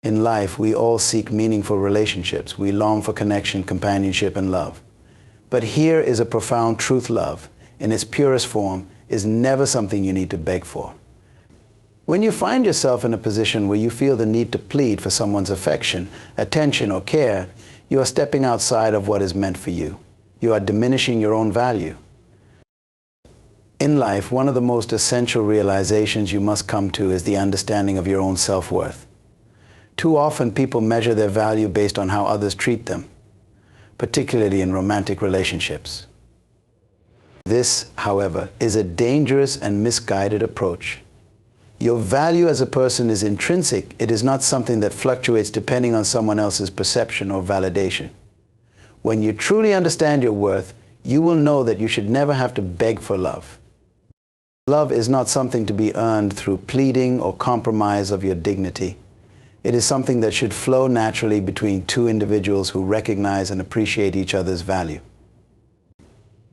In life, we all seek meaningful relationships. We long for connection, companionship, and love. But here is a profound truth: love, in its purest form, is never something you need to beg for. When you find yourself in a position where you feel the need to plead for someone's affection, attention, or care, you are stepping outside of what is meant for you. You are diminishing your own value. In life, one of the most essential realizations you must come to is the understanding of your own self-worth. Too often, people measure their value based on how others treat them, particularly in romantic relationships. This, however, is a dangerous and misguided approach. Your value as a person is intrinsic. It is not something that fluctuates depending on someone else's perception or validation. When you truly understand your worth, you will know that you should never have to beg for love. Love is not something to be earned through pleading or compromise of your dignity. It is something that should flow naturally between two individuals who recognize and appreciate each other's value.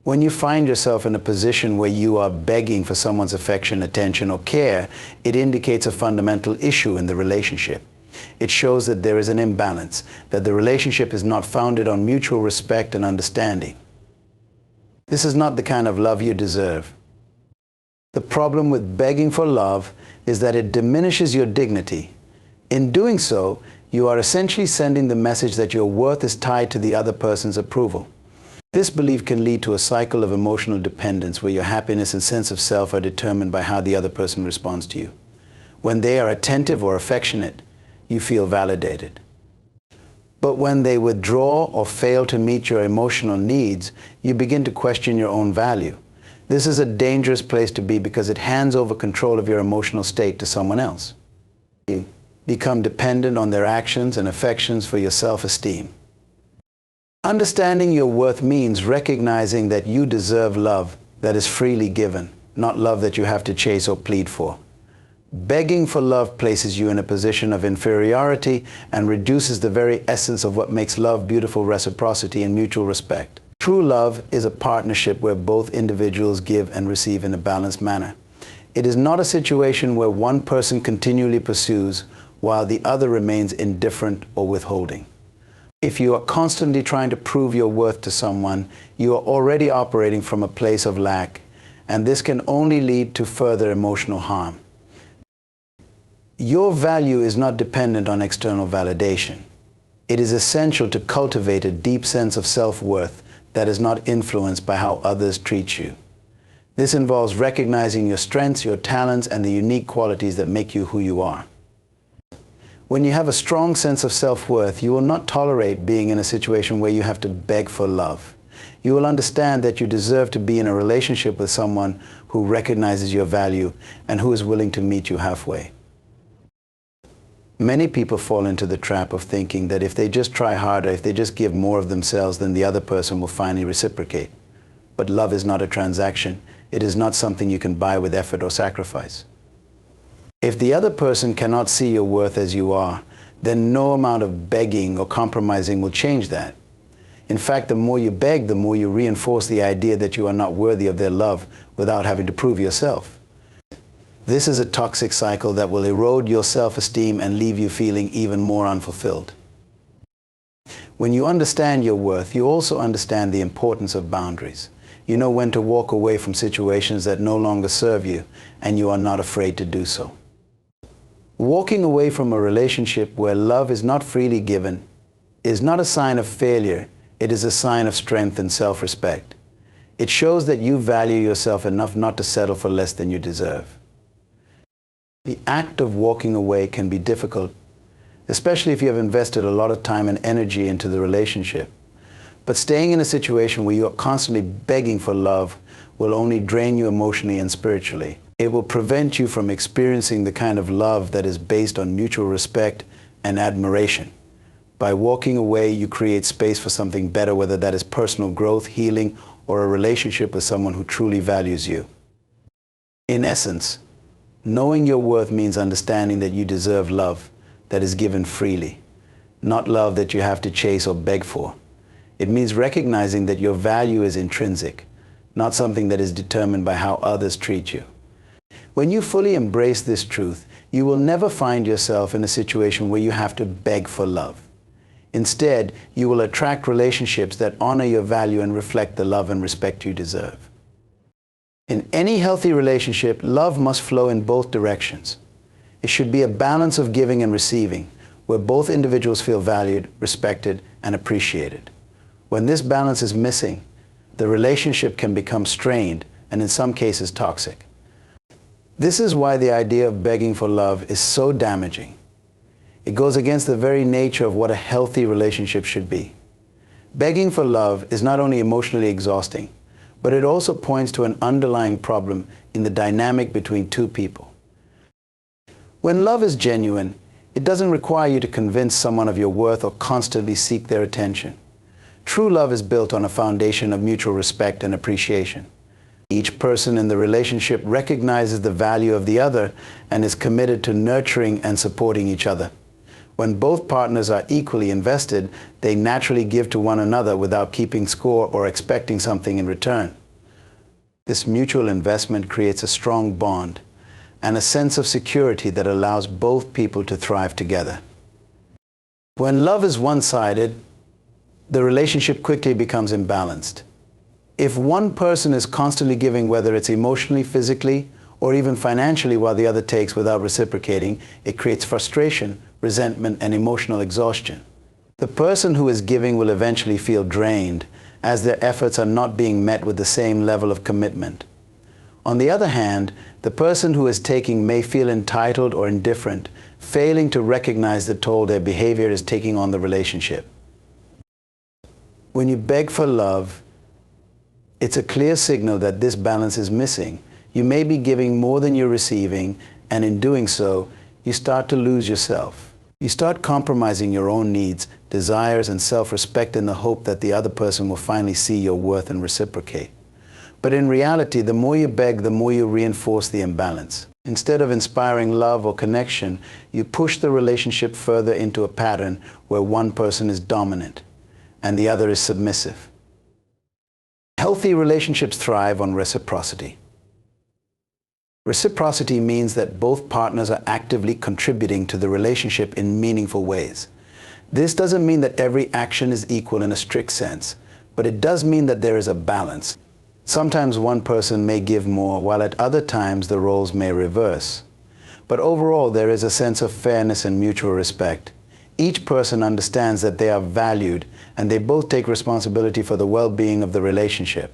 When you find yourself in a position where you are begging for someone's affection, attention, or care, it indicates a fundamental issue in the relationship. It shows that there is an imbalance, that the relationship is not founded on mutual respect and understanding. This is not the kind of love you deserve. The problem with begging for love is that it diminishes your dignity. In doing so, you are essentially sending the message that your worth is tied to the other person's approval. This belief can lead to a cycle of emotional dependence where your happiness and sense of self are determined by how the other person responds to you. When they are attentive or affectionate, you feel validated. But when they withdraw or fail to meet your emotional needs, you begin to question your own value. This is a dangerous place to be because it hands over control of your emotional state to someone else. You become dependent on their actions and affections for your self-esteem. Understanding your worth means recognizing that you deserve love that is freely given, not love that you have to chase or plead for. Begging for love places you in a position of inferiority and reduces the very essence of what makes love beautiful: reciprocity and mutual respect. True love is a partnership where both individuals give and receive in a balanced manner. It is not a situation where one person continually pursues while the other remains indifferent or withholding. If you are constantly trying to prove your worth to someone, you are already operating from a place of lack, and this can only lead to further emotional harm. Your value is not dependent on external validation. It is essential to cultivate a deep sense of self-worth that is not influenced by how others treat you. This involves recognizing your strengths, your talents, and the unique qualities that make you who you are. When you have a strong sense of self-worth, you will not tolerate being in a situation where you have to beg for love. You will understand that you deserve to be in a relationship with someone who recognizes your value and who is willing to meet you halfway. Many people fall into the trap of thinking that if they just try harder, if they just give more of themselves, then the other person will finally reciprocate. But love is not a transaction. It is not something you can buy with effort or sacrifice. If the other person cannot see your worth as you are, then no amount of begging or compromising will change that. In fact, the more you beg, the more you reinforce the idea that you are not worthy of their love without having to prove yourself. This is a toxic cycle that will erode your self-esteem and leave you feeling even more unfulfilled. When you understand your worth, you also understand the importance of boundaries. You know when to walk away from situations that no longer serve you, and you are not afraid to do so. Walking away from a relationship where love is not freely given is not a sign of failure. It is a sign of strength and self-respect. It shows that you value yourself enough not to settle for less than you deserve. The act of walking away can be difficult, especially if you have invested a lot of time and energy into the relationship. But staying in a situation where you are constantly begging for love will only drain you emotionally and spiritually. It will prevent you from experiencing the kind of love that is based on mutual respect and admiration. By walking away, you create space for something better, whether that is personal growth, healing, or a relationship with someone who truly values you. In essence, knowing your worth means understanding that you deserve love that is given freely, not love that you have to chase or beg for. It means recognizing that your value is intrinsic, not something that is determined by how others treat you. When you fully embrace this truth, you will never find yourself in a situation where you have to beg for love. Instead, you will attract relationships that honor your value and reflect the love and respect you deserve. In any healthy relationship, love must flow in both directions. It should be a balance of giving and receiving, where both individuals feel valued, respected, and appreciated. When this balance is missing, the relationship can become strained and in some cases toxic. This is why the idea of begging for love is so damaging. It goes against the very nature of what a healthy relationship should be. Begging for love is not only emotionally exhausting, but it also points to an underlying problem in the dynamic between two people. When love is genuine, it doesn't require you to convince someone of your worth or constantly seek their attention. True love is built on a foundation of mutual respect and appreciation. Each person in the relationship recognizes the value of the other and is committed to nurturing and supporting each other. When both partners are equally invested, they naturally give to one another without keeping score or expecting something in return. This mutual investment creates a strong bond and a sense of security that allows both people to thrive together. When love is one-sided, the relationship quickly becomes imbalanced. If one person is constantly giving, whether it's emotionally, physically, or even financially, while the other takes without reciprocating, it creates frustration, resentment, and emotional exhaustion. The person who is giving will eventually feel drained, as their efforts are not being met with the same level of commitment. On the other hand, the person who is taking may feel entitled or indifferent, failing to recognize the toll their behavior is taking on the relationship. When you beg for love, it's a clear signal that this balance is missing. You may be giving more than you're receiving, and in doing so, you start to lose yourself. You start compromising your own needs, desires, and self-respect in the hope that the other person will finally see your worth and reciprocate. But in reality, the more you beg, the more you reinforce the imbalance. Instead of inspiring love or connection, you push the relationship further into a pattern where one person is dominant and the other is submissive. Healthy relationships thrive on reciprocity. Reciprocity means that both partners are actively contributing to the relationship in meaningful ways. This doesn't mean that every action is equal in a strict sense, but it does mean that there is a balance. Sometimes one person may give more, while at other times the roles may reverse. But overall, there is a sense of fairness and mutual respect. Each person understands that they are valued, and they both take responsibility for the well-being of the relationship.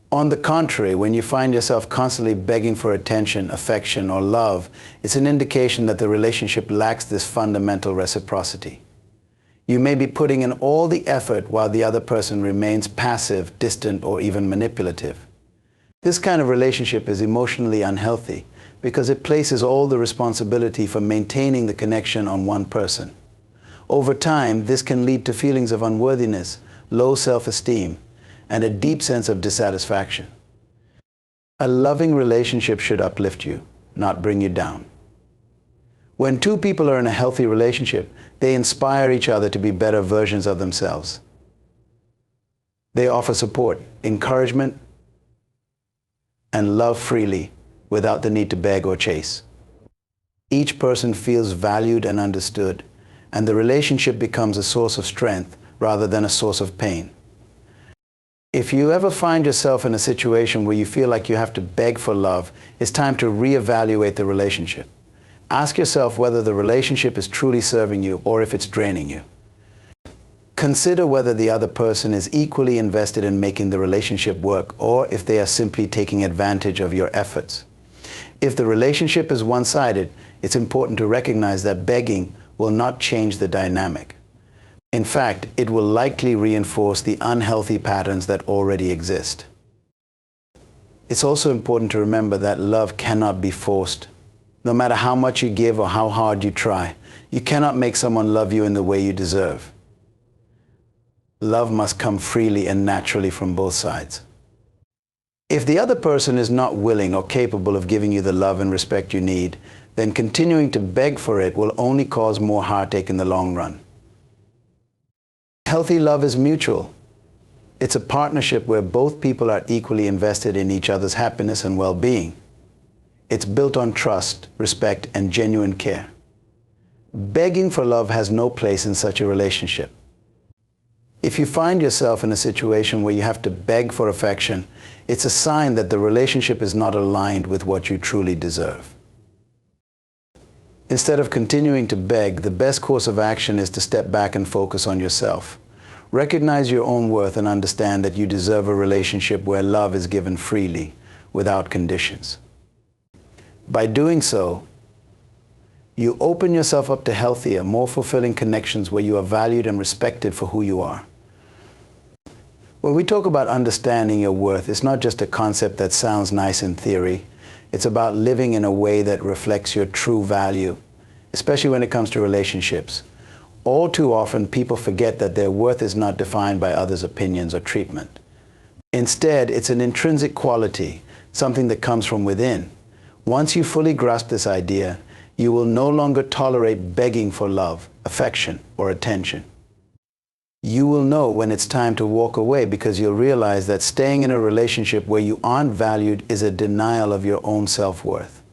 On the contrary, when you find yourself constantly begging for attention, affection, or love, it's an indication that the relationship lacks this fundamental reciprocity. You may be putting in all the effort while the other person remains passive, distant, or even manipulative. This kind of relationship is emotionally unhealthy because it places all the responsibility for maintaining the connection on one person. Over time, this can lead to feelings of unworthiness, low self-esteem, and a deep sense of dissatisfaction. A loving relationship should uplift you, not bring you down. When two people are in a healthy relationship, they inspire each other to be better versions of themselves. They offer support, encouragement, and love freely without the need to beg or chase. Each person feels valued and understood, and the relationship becomes a source of strength rather than a source of pain. If you ever find yourself in a situation where you feel like you have to beg for love, it's time to reevaluate the relationship. Ask yourself whether the relationship is truly serving you or if it's draining you. Consider whether the other person is equally invested in making the relationship work or if they are simply taking advantage of your efforts. If the relationship is one-sided, it's important to recognize that begging will not change the dynamic. In fact, it will likely reinforce the unhealthy patterns that already exist. It's also important to remember that love cannot be forced. No matter how much you give or how hard you try, you cannot make someone love you in the way you deserve. Love must come freely and naturally from both sides. If the other person is not willing or capable of giving you the love and respect you need, then continuing to beg for it will only cause more heartache in the long run. Healthy love is mutual. It's a partnership where both people are equally invested in each other's happiness and well-being. It's built on trust, respect, and genuine care. Begging for love has no place in such a relationship. If you find yourself in a situation where you have to beg for affection, it's a sign that the relationship is not aligned with what you truly deserve. Instead of continuing to beg, the best course of action is to step back and focus on yourself. Recognize your own worth and understand that you deserve a relationship where love is given freely, without conditions. By doing so, you open yourself up to healthier, more fulfilling connections where you are valued and respected for who you are. When we talk about understanding your worth, it's not just a concept that sounds nice in theory. It's about living in a way that reflects your true value, especially when it comes to relationships. All too often, people forget that their worth is not defined by others' opinions or treatment. Instead, it's an intrinsic quality, something that comes from within. Once you fully grasp this idea, you will no longer tolerate begging for love, affection, or attention. You will know when it's time to walk away because you'll realize that staying in a relationship where you aren't valued is a denial of your own self-worth.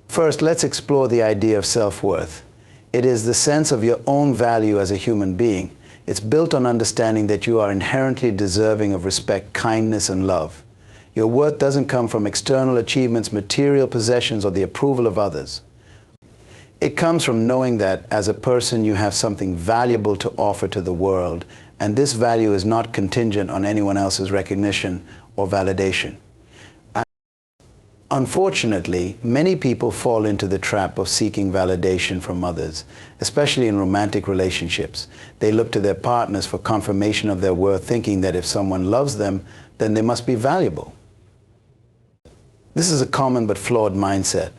First, let's explore the idea of self-worth. It is the sense of your own value as a human being. It's built on understanding that you are inherently deserving of respect, kindness, and love. Your worth doesn't come from external achievements, material possessions, or the approval of others. It comes from knowing that as a person you have something valuable to offer to the world, and this value is not contingent on anyone else's recognition or validation. Unfortunately, many people fall into the trap of seeking validation from others, especially in romantic relationships. They look to their partners for confirmation of their worth, thinking that if someone loves them, then they must be valuable. This is a common but flawed mindset.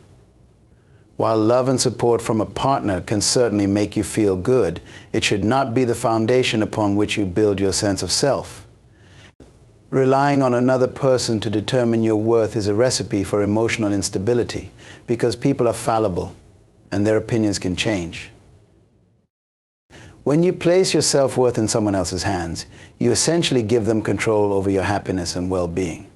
While love and support from a partner can certainly make you feel good, it should not be the foundation upon which you build your sense of self. Relying on another person to determine your worth is a recipe for emotional instability because people are fallible and their opinions can change. When you place your self-worth in someone else's hands, you essentially give them control over your happiness and well-being.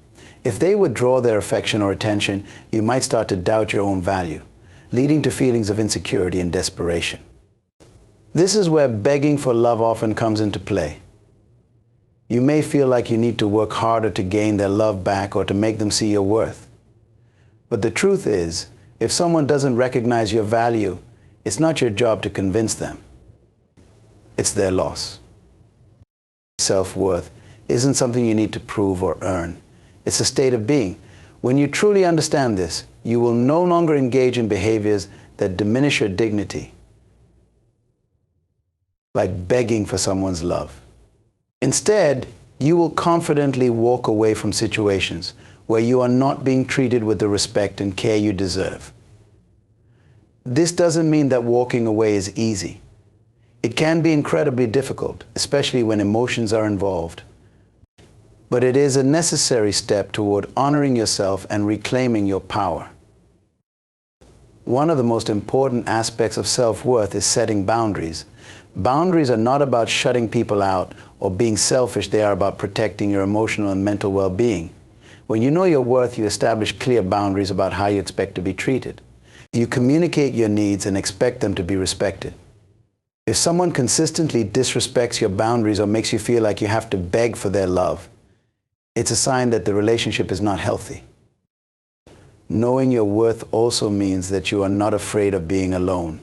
If they withdraw their affection or attention, you might start to doubt your own value, leading to feelings of insecurity and desperation. This is where begging for love often comes into play. You may feel like you need to work harder to gain their love back or to make them see your worth. But the truth is, if someone doesn't recognize your value, it's not your job to convince them. It's their loss. Self-worth isn't something you need to prove or earn. It's a state of being. When you truly understand this, you will no longer engage in behaviors that diminish your dignity, like begging for someone's love. Instead, you will confidently walk away from situations where you are not being treated with the respect and care you deserve. This doesn't mean that walking away is easy. It can be incredibly difficult, especially when emotions are involved. But it is a necessary step toward honoring yourself and reclaiming your power. One of the most important aspects of self-worth is setting boundaries. Boundaries are not about shutting people out or being selfish. They are about protecting your emotional and mental well-being. When you know your worth, you establish clear boundaries about how you expect to be treated. You communicate your needs and expect them to be respected. If someone consistently disrespects your boundaries or makes you feel like you have to beg for their love, it's a sign that the relationship is not healthy. Knowing your worth also means that you are not afraid of being alone.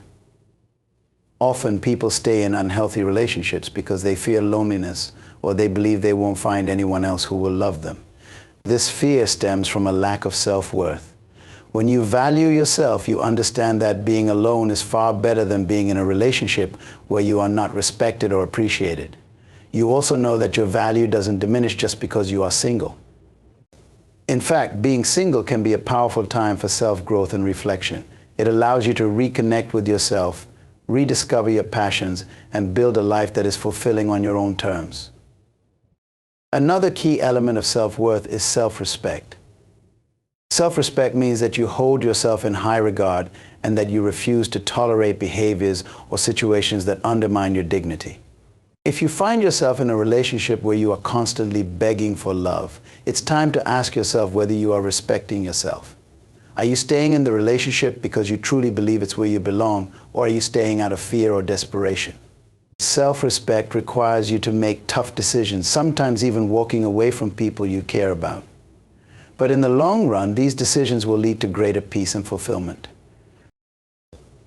Often people stay in unhealthy relationships because they fear loneliness or they believe they won't find anyone else who will love them. This fear stems from a lack of self-worth. When you value yourself, you understand that being alone is far better than being in a relationship where you are not respected or appreciated. You also know that your value doesn't diminish just because you are single. In fact, being single can be a powerful time for self-growth and reflection. It allows you to reconnect with yourself, rediscover your passions, and build a life that is fulfilling on your own terms. Another key element of self-worth is self-respect. Self-respect means that you hold yourself in high regard and that you refuse to tolerate behaviors or situations that undermine your dignity. If you find yourself in a relationship where you are constantly begging for love, it's time to ask yourself whether you are respecting yourself. Are you staying in the relationship because you truly believe it's where you belong, or are you staying out of fear or desperation? Self-respect requires you to make tough decisions, sometimes even walking away from people you care about. But in the long run, these decisions will lead to greater peace and fulfillment.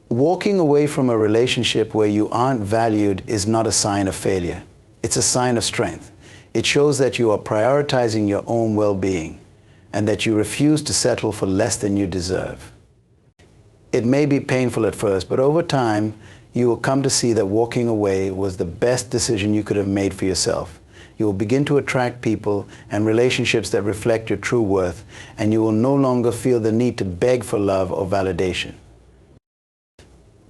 Walking away from a relationship where you aren't valued is not a sign of failure. It's a sign of strength. It shows that you are prioritizing your own well-being and that you refuse to settle for less than you deserve. It may be painful at first, but over time, you will come to see that walking away was the best decision you could have made for yourself. You will begin to attract people and relationships that reflect your true worth, and you will no longer feel the need to beg for love or validation.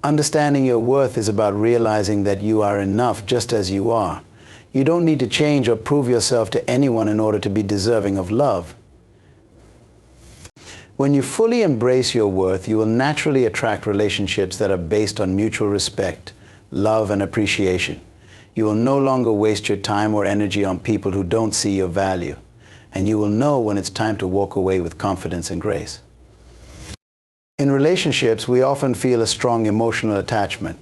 Understanding your worth is about realizing that you are enough just as you are. You don't need to change or prove yourself to anyone in order to be deserving of love. When you fully embrace your worth, you will naturally attract relationships that are based on mutual respect, love, and appreciation. You will no longer waste your time or energy on people who don't see your value, and you will know when it's time to walk away with confidence and grace. In relationships, we often feel a strong emotional attachment,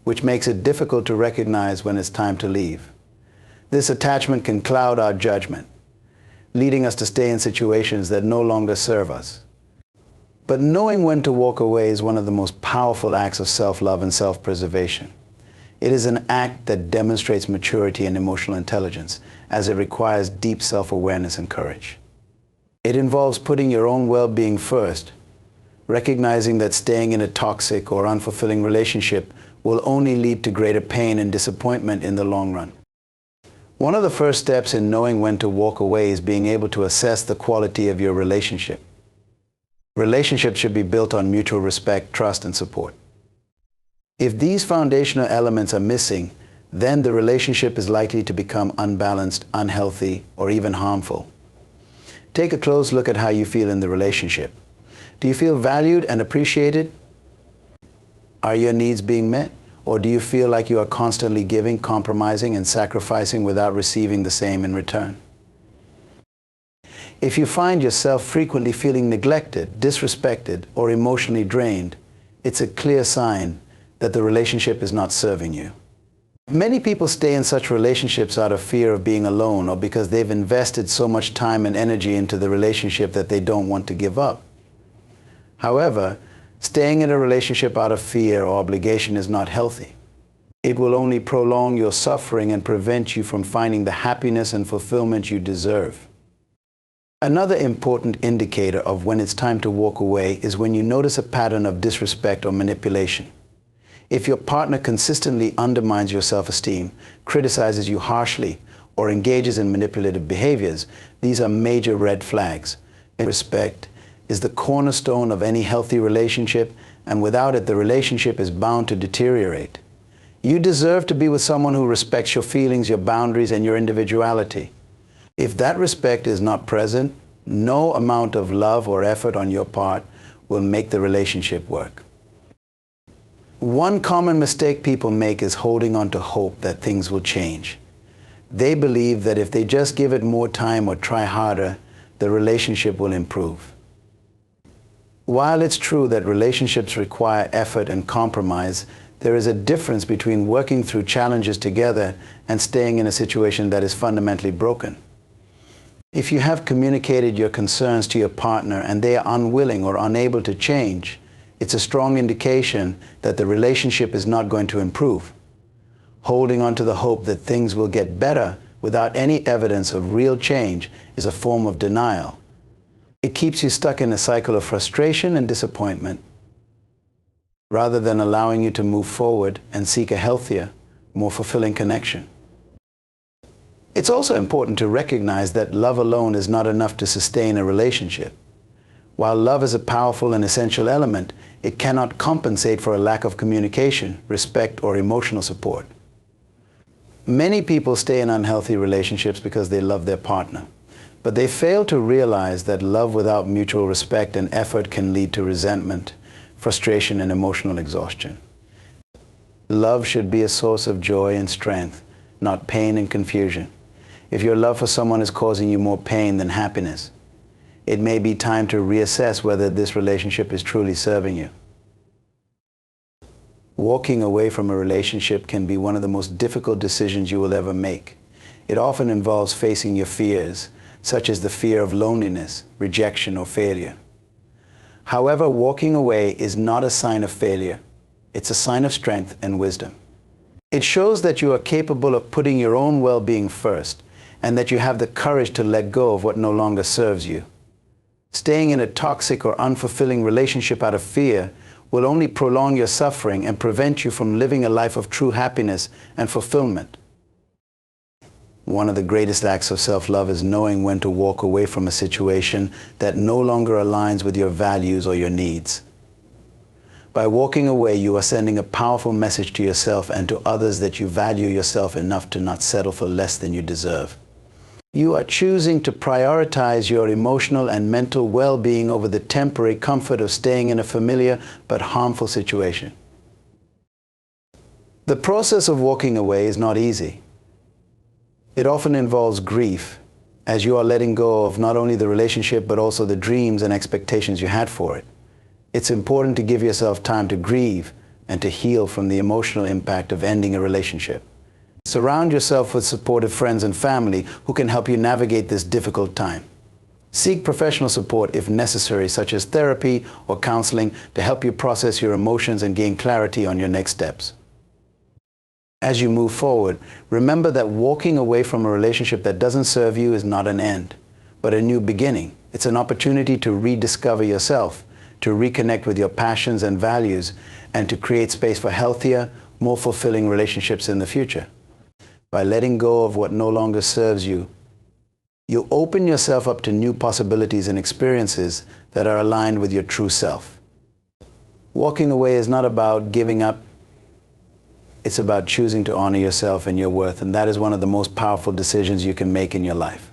which makes it difficult to recognize when it's time to leave. This attachment can cloud our judgment, leading us to stay in situations that no longer serve us. But knowing when to walk away is one of the most powerful acts of self-love and self-preservation. It is an act that demonstrates maturity and emotional intelligence, as it requires deep self-awareness and courage. It involves putting your own well-being first, recognizing that staying in a toxic or unfulfilling relationship will only lead to greater pain and disappointment in the long run. One of the first steps in knowing when to walk away is being able to assess the quality of your relationship. Relationships should be built on mutual respect, trust, and support. If these foundational elements are missing, then the relationship is likely to become unbalanced, unhealthy, or even harmful. Take a close look at how you feel in the relationship. Do you feel valued and appreciated? Are your needs being met? Or do you feel like you are constantly giving, compromising, and sacrificing without receiving the same in return? If you find yourself frequently feeling neglected, disrespected, or emotionally drained, it's a clear sign that the relationship is not serving you. Many people stay in such relationships out of fear of being alone, or because they've invested so much time and energy into the relationship that they don't want to give up. However, staying in a relationship out of fear or obligation is not healthy. It will only prolong your suffering and prevent you from finding the happiness and fulfillment you deserve. Another important indicator of when it's time to walk away is when you notice a pattern of disrespect or manipulation. If your partner consistently undermines your self-esteem, criticizes you harshly, or engages in manipulative behaviors, these are major red flags. Respect is the cornerstone of any healthy relationship, and without it, the relationship is bound to deteriorate. You deserve to be with someone who respects your feelings, your boundaries, and your individuality. If that respect is not present, no amount of love or effort on your part will make the relationship work. One common mistake people make is holding on to hope that things will change. They believe that if they just give it more time or try harder, the relationship will improve. While it's true that relationships require effort and compromise, there is a difference between working through challenges together and staying in a situation that is fundamentally broken. If you have communicated your concerns to your partner and they are unwilling or unable to change, it's a strong indication that the relationship is not going to improve. Holding on to the hope that things will get better without any evidence of real change is a form of denial. It keeps you stuck in a cycle of frustration and disappointment, rather than allowing you to move forward and seek a healthier, more fulfilling connection. It's also important to recognize that love alone is not enough to sustain a relationship. While love is a powerful and essential element, it cannot compensate for a lack of communication, respect, or emotional support. Many people stay in unhealthy relationships because they love their partner, but they fail to realize that love without mutual respect and effort can lead to resentment, frustration, and emotional exhaustion. Love should be a source of joy and strength, not pain and confusion. If your love for someone is causing you more pain than happiness, it may be time to reassess whether this relationship is truly serving you. Walking away from a relationship can be one of the most difficult decisions you will ever make. It often involves facing your fears, such as the fear of loneliness, rejection, or failure. However, walking away is not a sign of failure. It's a sign of strength and wisdom. It shows that you are capable of putting your own well-being first, and that you have the courage to let go of what no longer serves you. Staying in a toxic or unfulfilling relationship out of fear will only prolong your suffering and prevent you from living a life of true happiness and fulfillment. One of the greatest acts of self-love is knowing when to walk away from a situation that no longer aligns with your values or your needs. By walking away, you are sending a powerful message to yourself and to others that you value yourself enough to not settle for less than you deserve. You are choosing to prioritize your emotional and mental well-being over the temporary comfort of staying in a familiar but harmful situation. The process of walking away is not easy. It often involves grief, as you are letting go of not only the relationship but also the dreams and expectations you had for it. It's important to give yourself time to grieve and to heal from the emotional impact of ending a relationship. Surround yourself with supportive friends and family who can help you navigate this difficult time. Seek professional support if necessary, such as therapy or counseling, to help you process your emotions and gain clarity on your next steps. As you move forward, remember that walking away from a relationship that doesn't serve you is not an end, but a new beginning. It's an opportunity to rediscover yourself, to reconnect with your passions and values, and to create space for healthier, more fulfilling relationships in the future. By letting go of what no longer serves you, you open yourself up to new possibilities and experiences that are aligned with your true self. Walking away is not about giving up. It's about choosing to honor yourself and your worth, and that is one of the most powerful decisions you can make in your life.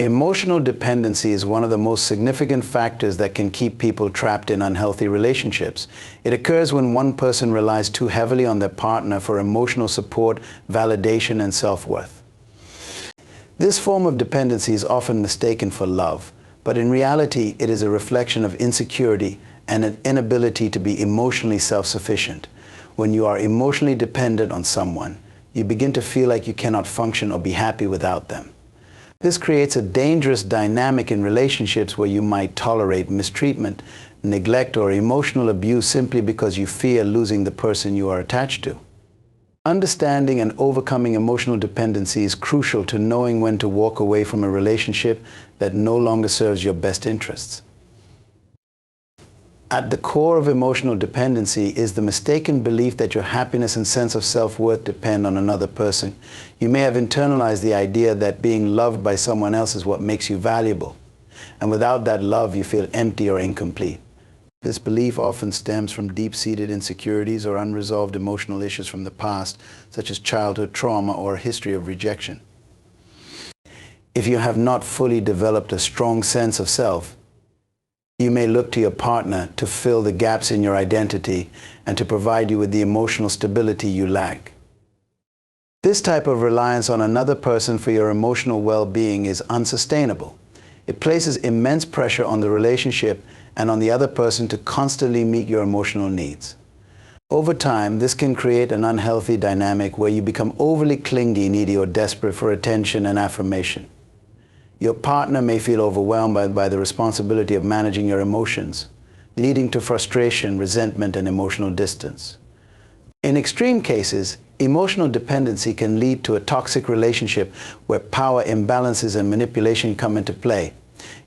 Emotional dependency is one of the most significant factors that can keep people trapped in unhealthy relationships. It occurs when one person relies too heavily on their partner for emotional support, validation, and self-worth. This form of dependency is often mistaken for love, but in reality, it is a reflection of insecurity and an inability to be emotionally self-sufficient. When you are emotionally dependent on someone, you begin to feel like you cannot function or be happy without them. This creates a dangerous dynamic in relationships where you might tolerate mistreatment, neglect, or emotional abuse simply because you fear losing the person you are attached to. Understanding and overcoming emotional dependency is crucial to knowing when to walk away from a relationship that no longer serves your best interests. At the core of emotional dependency is the mistaken belief that your happiness and sense of self-worth depend on another person. You may have internalized the idea that being loved by someone else is what makes you valuable, and without that love you feel empty or incomplete. This belief often stems from deep-seated insecurities or unresolved emotional issues from the past, such as childhood trauma or a history of rejection. If you have not fully developed a strong sense of self, you may look to your partner to fill the gaps in your identity and to provide you with the emotional stability you lack. This type of reliance on another person for your emotional well-being is unsustainable. It places immense pressure on the relationship and on the other person to constantly meet your emotional needs. Over time, this can create an unhealthy dynamic where you become overly clingy, needy, or desperate for attention and affirmation. Your partner may feel overwhelmed by the responsibility of managing your emotions, leading to frustration, resentment, and emotional distance. In extreme cases, emotional dependency can lead to a toxic relationship where power imbalances and manipulation come into play.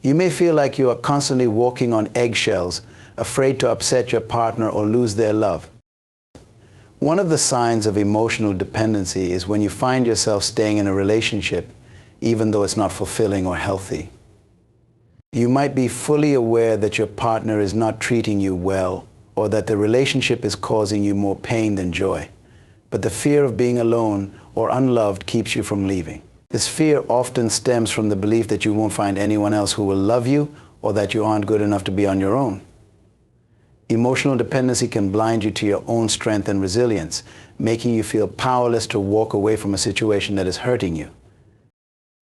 You may feel like you are constantly walking on eggshells, afraid to upset your partner or lose their love. One of the signs of emotional dependency is when you find yourself staying in a relationship even though it's not fulfilling or healthy. You might be fully aware that your partner is not treating you well or that the relationship is causing you more pain than joy, but the fear of being alone or unloved keeps you from leaving. This fear often stems from the belief that you won't find anyone else who will love you or that you aren't good enough to be on your own. Emotional dependency can blind you to your own strength and resilience, making you feel powerless to walk away from a situation that is hurting you.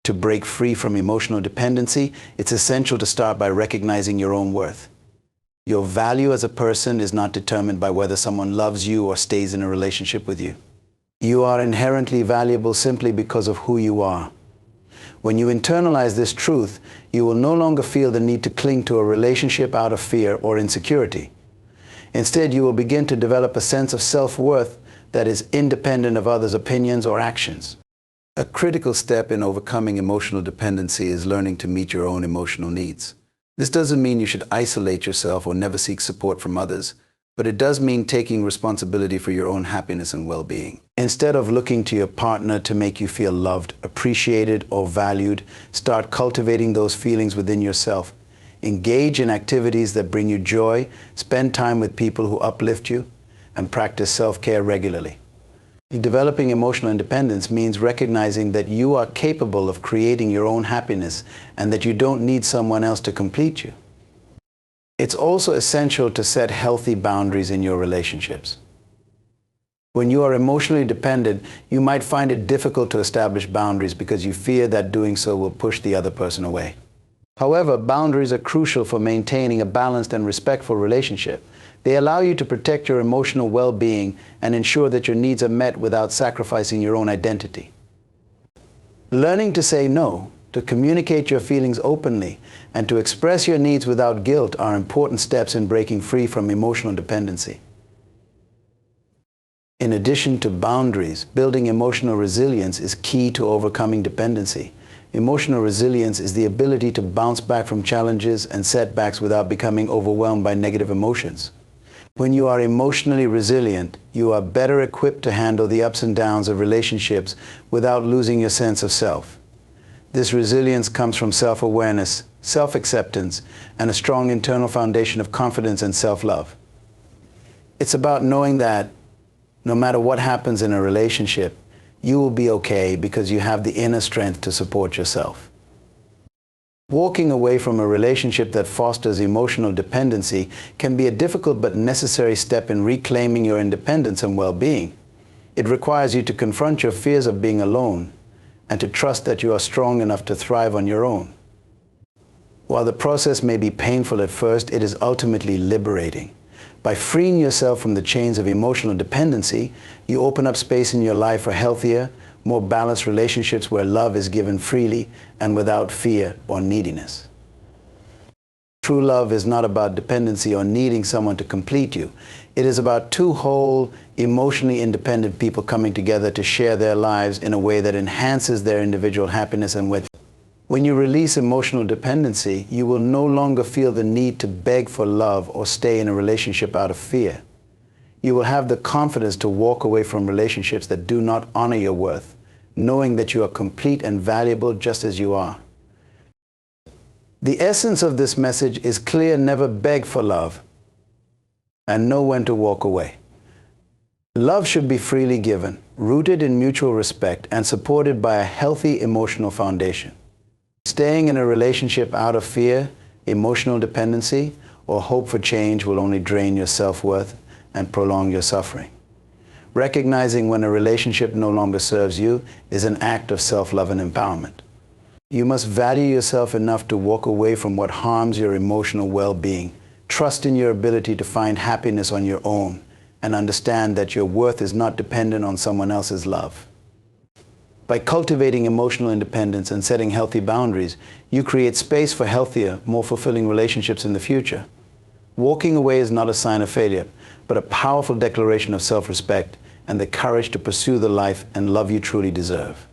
To break free from emotional dependency, it's essential to start by recognizing your own worth. Your value as a person is not determined by whether someone loves you or stays in a relationship with you. You are inherently valuable simply because of who you are. When you internalize this truth, you will no longer feel the need to cling to a relationship out of fear or insecurity. Instead, you will begin to develop a sense of self-worth that is independent of others' opinions or actions. A critical step in overcoming emotional dependency is learning to meet your own emotional needs. This doesn't mean you should isolate yourself or never seek support from others, but it does mean taking responsibility for your own happiness and well-being. Instead of looking to your partner to make you feel loved, appreciated, or valued, start cultivating those feelings within yourself. Engage in activities that bring you joy, spend time with people who uplift you, and practice self-care regularly. Developing emotional independence means recognizing that you are capable of creating your own happiness and that you don't need someone else to complete you. It's also essential to set healthy boundaries in your relationships. When you are emotionally dependent, you might find it difficult to establish boundaries because you fear that doing so will push the other person away. However, boundaries are crucial for maintaining a balanced and respectful relationship. They allow you to protect your emotional well-being and ensure that your needs are met without sacrificing your own identity. Learning to say no, to communicate your feelings openly, and to express your needs without guilt are important steps in breaking free from emotional dependency. In addition to boundaries, building emotional resilience is key to overcoming dependency. Emotional resilience is the ability to bounce back from challenges and setbacks without becoming overwhelmed by negative emotions. When you are emotionally resilient, you are better equipped to handle the ups and downs of relationships without losing your sense of self. This resilience comes from self-awareness, self-acceptance, and a strong internal foundation of confidence and self-love. It's about knowing that no matter what happens in a relationship, you will be okay because you have the inner strength to support yourself. Walking away from a relationship that fosters emotional dependency can be a difficult but necessary step in reclaiming your independence and well-being. It requires you to confront your fears of being alone and to trust that you are strong enough to thrive on your own. While the process may be painful at first, it is ultimately liberating. By freeing yourself from the chains of emotional dependency, you open up space in your life for healthier, more balanced relationships where love is given freely and without fear or neediness. True love is not about dependency or needing someone to complete you. It is about two whole, emotionally independent people coming together to share their lives in a way that enhances their individual happiness and well-being. When you release emotional dependency, you will no longer feel the need to beg for love or stay in a relationship out of fear. You will have the confidence to walk away from relationships that do not honor your worth, knowing that you are complete and valuable just as you are. The essence of this message is clear: never beg for love, and know when to walk away. Love should be freely given, rooted in mutual respect, and supported by a healthy emotional foundation. Staying in a relationship out of fear, emotional dependency, or hope for change will only drain your self-worth and prolong your suffering. Recognizing when a relationship no longer serves you is an act of self-love and empowerment. You must value yourself enough to walk away from what harms your emotional well-being. Trust in your ability to find happiness on your own, and understand that your worth is not dependent on someone else's love. By cultivating emotional independence and setting healthy boundaries, you create space for healthier, more fulfilling relationships in the future. Walking away is not a sign of failure, but a powerful declaration of self-respect and the courage to pursue the life and love you truly deserve.